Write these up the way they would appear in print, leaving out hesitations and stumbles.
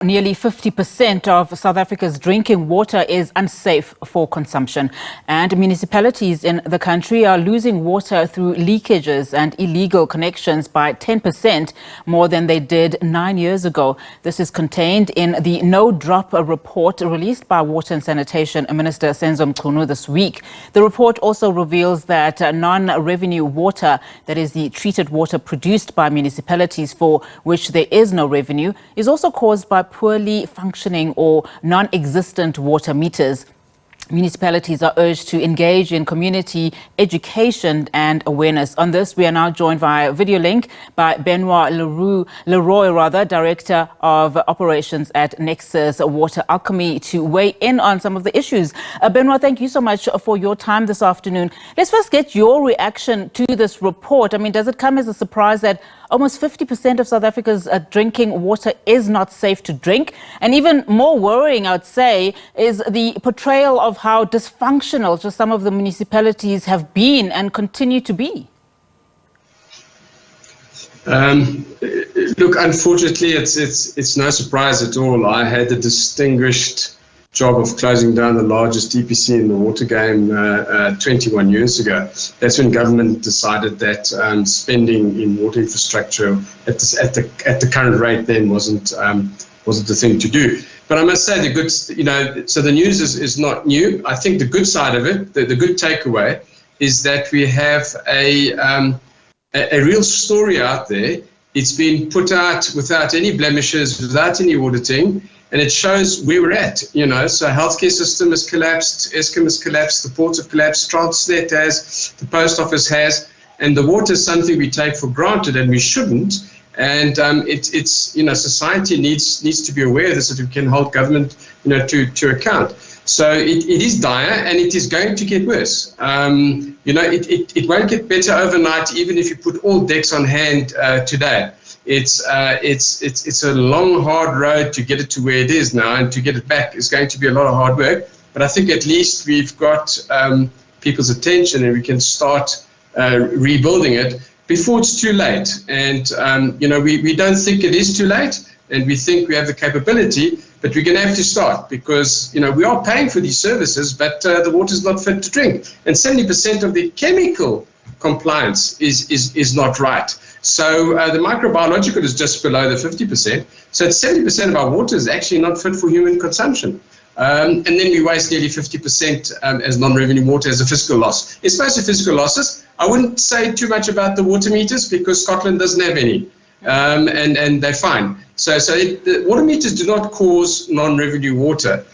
Nearly 50% of South Africa's drinking water is unsafe for consumption, and municipalities in the country are losing water through leakages and illegal connections by 10% more than they did 9 years ago. This is contained in the No Drop report released by Water and Sanitation Minister Senzo Mchunu this week. The report also reveals that non-revenue water, that is the treated water produced by municipalities for which there is no revenue, is also caused by poorly functioning or non-existent water meters. Municipalities are urged to engage in community education and awareness. On this, we are now joined via video link by Benoit Le Roy, Director of Operations at Nexus Water Alchemy, to weigh in on some of the issues. Benoit, thank you so much for your time this afternoon. Let's first get your reaction to this report. I mean, does it come as a surprise that almost 50% of South Africa's drinking water is not safe to drink? And even more worrying, I would say, is the portrayal of how dysfunctional just some of the municipalities have been and continue to be. Look, unfortunately, it's no surprise at all. I had the distinguished job of closing down the largest EPC in the water game 21 years ago. That's when government decided that spending in water infrastructure at the current rate then wasn't the thing to do. But I must say the good, so the news is not new. I think the good side of it, the good takeaway, is that we have a real story out there. It's been put out without any blemishes, without any auditing, and it shows where we're at. So healthcare system has collapsed, Eskom has collapsed, the ports have collapsed, Transnet has, the post office has, and the water is something we take for granted, and we shouldn't. And society needs to be aware of this, so that we can hold government, to account. So it is dire, and it is going to get worse. It won't get better overnight, even if you put all decks on hand today. It's a long, hard road to get it to where it is now, and to get it back is going to be a lot of hard work. But I think at least we've got people's attention, and we can start rebuilding it before it's too late. And we don't think it is too late, and we think we have the capability, but we're going to have to start, because we are paying for these services, but the water is not fit to drink, and 70% of the chemical compliance is not right. So the microbiological is just below the 50%. So 70% of our water is actually not fit for human consumption. And then we waste nearly 50% as non-revenue water as a fiscal loss. As far as the fiscal losses, I wouldn't say too much about the water meters, because Scotland doesn't have any, and they're fine. So the water meters do not cause non-revenue water.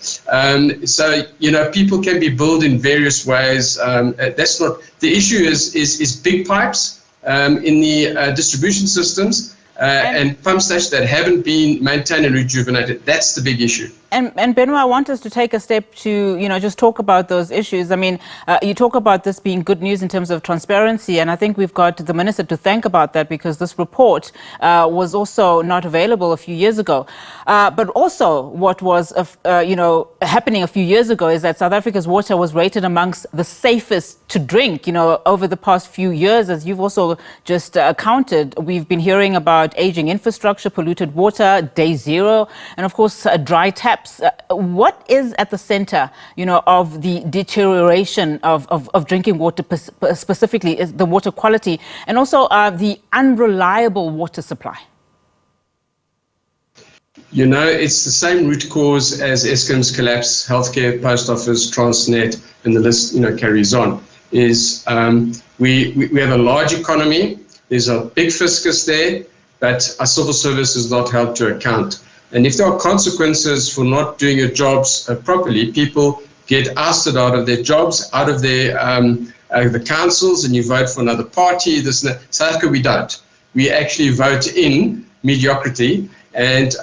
People can be billed in various ways. That's not the issue. Is big pipes in the distribution systems and pump stations that haven't been maintained and rejuvenated. That's the big issue. And Benoit, I want us to take a step to, just talk about those issues. I mean, you talk about this being good news in terms of transparency, and I think we've got the minister to thank about that, because this report was also not available a few years ago. But also what was, happening a few years ago is that South Africa's water was rated amongst the safest to drink, over the past few years. As you've also just counted, we've been hearing about aging infrastructure, polluted water, day zero, and of course, dry taps. What is at the center, of the deterioration of drinking water, specifically is the water quality, and also the unreliable water supply? It's the same root cause as Eskom's collapse, healthcare, post office, Transnet, and the list, carries on. We have a large economy. There's a big fiscus there, but our civil service is not held to account. And if there are consequences for not doing your jobs properly, people get ousted out of their jobs, out of their the councils, and you vote for another party. South Africa, we don't. We actually vote in mediocrity, and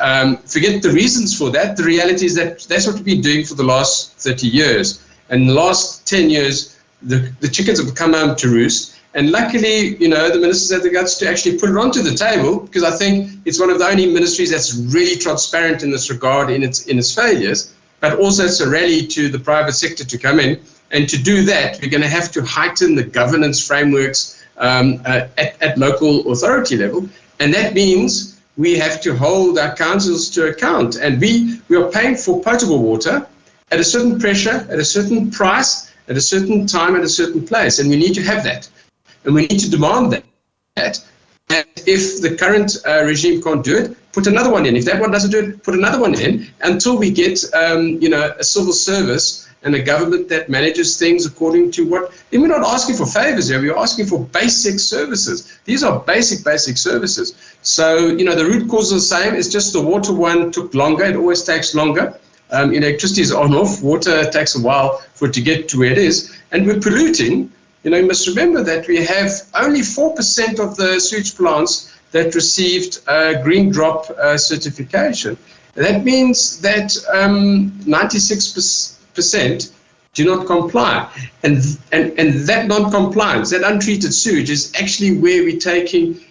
forget the reasons for that. The reality is that that's what we've been doing for the last 30 years. And in the last 10 years, the chickens have come home to roost. And luckily, the ministers had the guts to actually put it onto the table, because I think it's one of the only ministries that's really transparent in this regard in its failures. But also it's a rally to the private sector to come in. And to do that, we're going to have to heighten the governance frameworks at local authority level. And that means we have to hold our councils to account. And we are paying for potable water at a certain pressure, at a certain price, at a certain time, at a certain place. And we need to have that. And we need to demand that. And if the current regime can't do it, put another one in. If that one doesn't do it, put another one in until we get, a civil service and a government that manages things according to what. And we're not asking for favors here. We're asking for basic services. These are basic services. So, the root cause is the same. It's just the water one took longer. It always takes longer. Electricity is on off. Water takes a while for it to get to where it is. And we're polluting. You must remember that we have only 4% of the sewage plants that received green drop certification. That means that 96% do not comply. And that non-compliance, that untreated sewage is actually where we're taking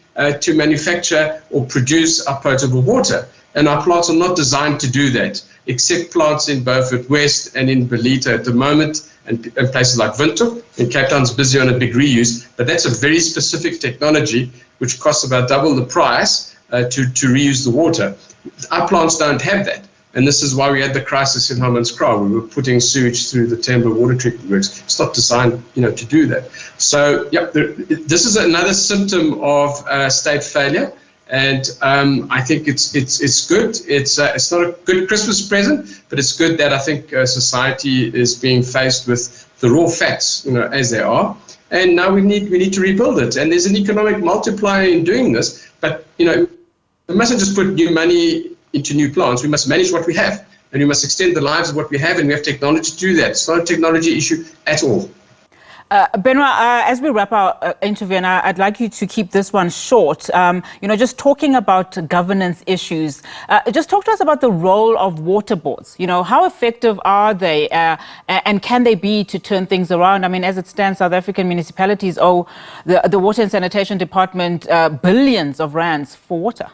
to manufacture or produce our potable water. And our plants are not designed to do that, except plants in Beaufort West and in Belita at the moment, and places like Windhoek. And Cape Town's busy on a big reuse, but that's a very specific technology which costs about double the price to reuse the water. Our plants don't have that. And this is why we had the crisis in Hammanskraal. We were putting sewage through the Temba water treatment works. It's not designed, to do that. So, this is another symptom of state failure. And I think it's good. It's not a good Christmas present, but it's good that I think society is being faced with the raw facts, as they are. And now we need to rebuild it. And there's an economic multiplier in doing this. But we mustn't just put new money into new plants. We must manage what we have, and we must extend the lives of what we have. And we have technology to do that. It's not a technology issue at all. Benoit, as we wrap our interview, and I'd like you to keep this one short, just talking about governance issues, just talk to us about the role of water boards. How effective are they and can they be to turn things around? I mean, as it stands, South African municipalities owe the Water and Sanitation Department billions of rands for water.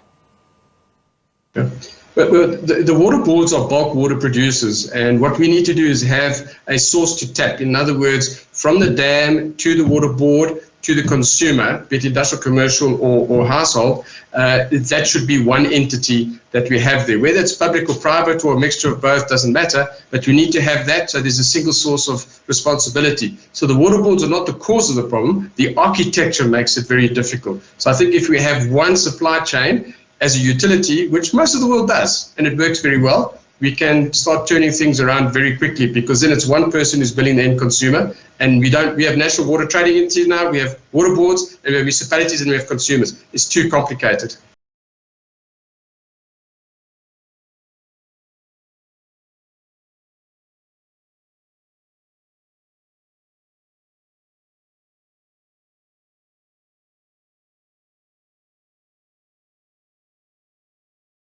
Yeah. But the water boards are bulk water producers, and what we need to do is have a source to tap. In other words, from the dam to the water board to the consumer, be it industrial, commercial, or household, that should be one entity that we have there. Whether it's public or private or a mixture of both doesn't matter, but we need to have that so there's a single source of responsibility. So the water boards are not the cause of the problem. The architecture makes it very difficult. So I think if we have one supply chain as a utility, which most of the world does, and it works very well, we can start turning things around very quickly, because then it's one person who's billing the end consumer, and we have national water trading entities now, we have water boards, and we have municipalities, and we have consumers. It's too complicated.